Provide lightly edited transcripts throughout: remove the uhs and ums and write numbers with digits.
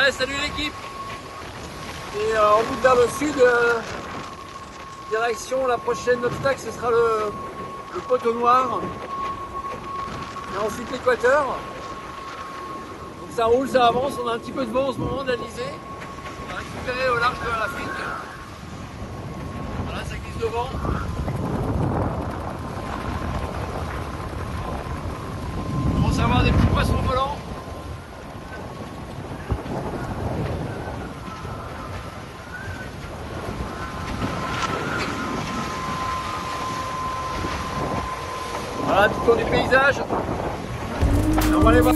Ouais, salut l'équipe. Et en route vers le sud, direction la prochaine obstacle, ce sera le poteau noir. Et ensuite l'équateur. Donc ça roule, ça avance, on a un petit peu de vent en ce moment d'Alizé. On a récupéré au large de l'Afrique. Voilà, ça glisse devant. On commence à avoir des petits poissons volants. Voilà, petit tour du paysage. Et on va aller voir.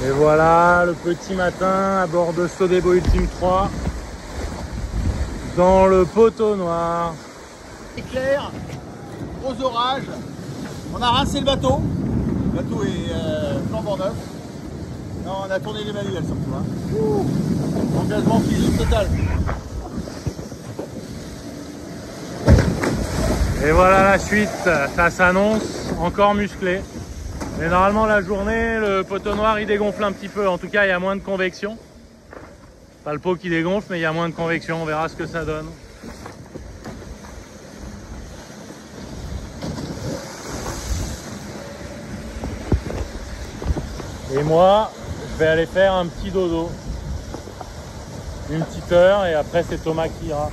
Et voilà le petit matin à bord de Sodebo Ultime 3 dans le poteau noir. Éclair, gros orage. On a rincé le bateau. Le bateau est flambant neuf. Non, on a tourné les manuels surtout. Hein. Engagement physique total. Et voilà la suite, ça s'annonce encore musclé. Mais normalement la journée, le poteau noir il dégonfle un petit peu. En tout cas il y a moins de convection. Pas le pot qui dégonfle, mais il y a moins de convection. On verra ce que ça donne. Et moi, je vais aller faire un petit dodo. Une petite heure et après c'est Thomas qui ira.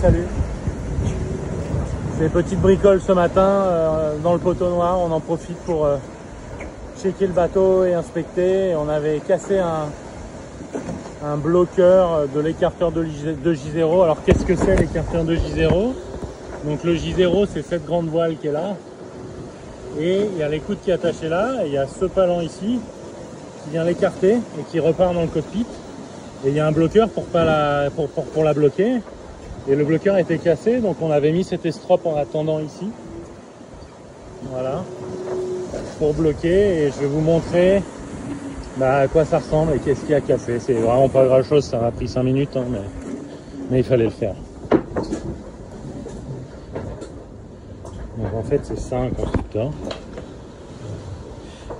Salut. C'est petite bricole ce matin dans le poteau noir. On en profite pour checker le bateau et inspecter. Et on avait cassé un bloqueur de l'écarteur de J0. Alors qu'est-ce que c'est l'écarteur de J0? Donc le J0 c'est cette grande voile qui est là. Et il y a l'écoute qui est attachée là. Et il y a ce palan ici qui vient l'écarter et qui repart dans le cockpit. Et il y a un bloqueur pour la bloquer. Et le bloqueur était cassé, donc on avait mis cet estrope en attendant ici. Voilà. Pour bloquer, et je vais vous montrer à quoi ça ressemble et qu'est-ce qui a cassé. C'est vraiment pas grand chose, ça m'a pris 5 minutes, hein, mais il fallait le faire. Donc en fait c'est ça un constructeur.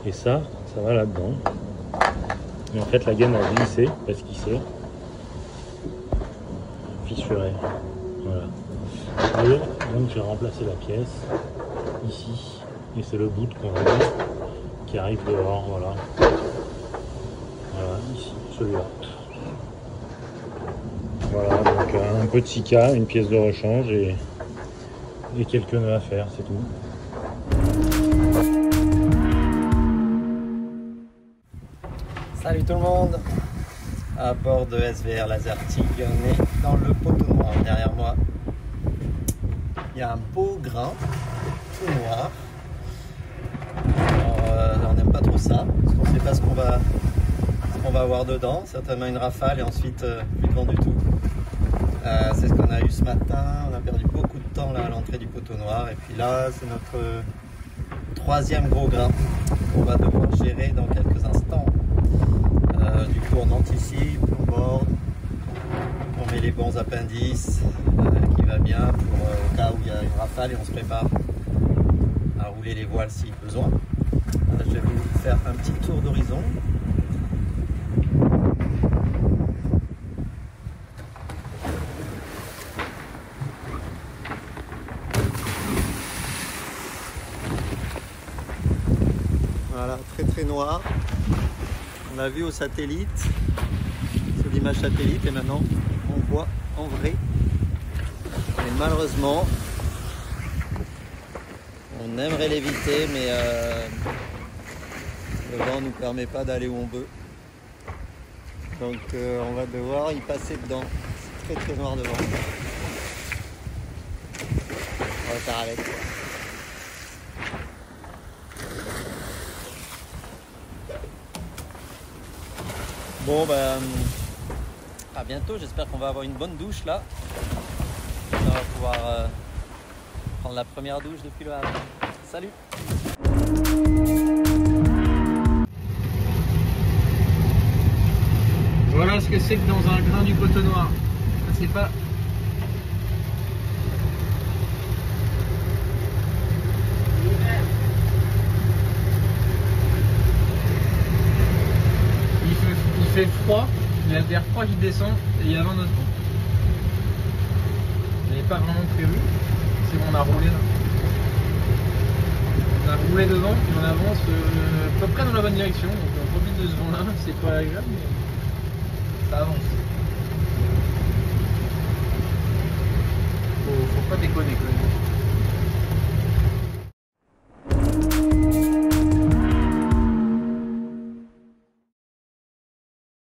Et ça va là-dedans. Et en fait la gaine a glissé parce qu'il s'est fissuré. Voilà. Et donc j'ai remplacé la pièce ici. Et c'est le bout qu'on va mettre qui arrive dehors. Voilà. Voilà, ici, celui-là. Voilà, donc un petit cas, une pièce de rechange et quelques nœuds à faire, c'est tout. Salut tout le monde, à bord de SVR Laser Tig, on est dans le poteau noir. Derrière moi, il y a un beau grain tout noir. Alors, on n'aime pas trop ça, parce qu'on ne sait pas ce qu'on va avoir dedans. Certainement une rafale et ensuite plus de vent du tout. C'est ce qu'on a eu ce matin. On a perdu beaucoup de temps là à l'entrée du poteau noir. Et puis là, c'est notre troisième gros grain qu'on va devoir gérer dans quelques instants. Du coup, on anticipe, on borde, on met les bons appendices qui va bien pour au cas où il y a une rafale et on se prépare à rouler les voiles si besoin. Je vais vous faire un petit tour d'horizon. Voilà, très noir. On l'a vu au satellite, sur l'image satellite, et maintenant on voit en vrai. Et malheureusement, on aimerait l'éviter, mais le vent ne nous permet pas d'aller où on veut. Donc on va devoir y passer dedans. C'est très noir devant. On va faire avec. Bon ben à bientôt, j'espère qu'on va avoir une bonne douche là. On va pouvoir prendre la première douche depuis le Havre. Salut! Voilà ce que c'est que dans un grain du poteau noir. C'est pas... Il fait froid, il y a l'air froid qui descend et il y a 29 degrés. Je n'avais pas vraiment prévu. C'est bon, on a roulé là. On a roulé devant, puis on avance à peu près dans la bonne direction. Donc on profite de ce vent là, c'est pas agréable, mais ça avance. Faut pas déconner quand même.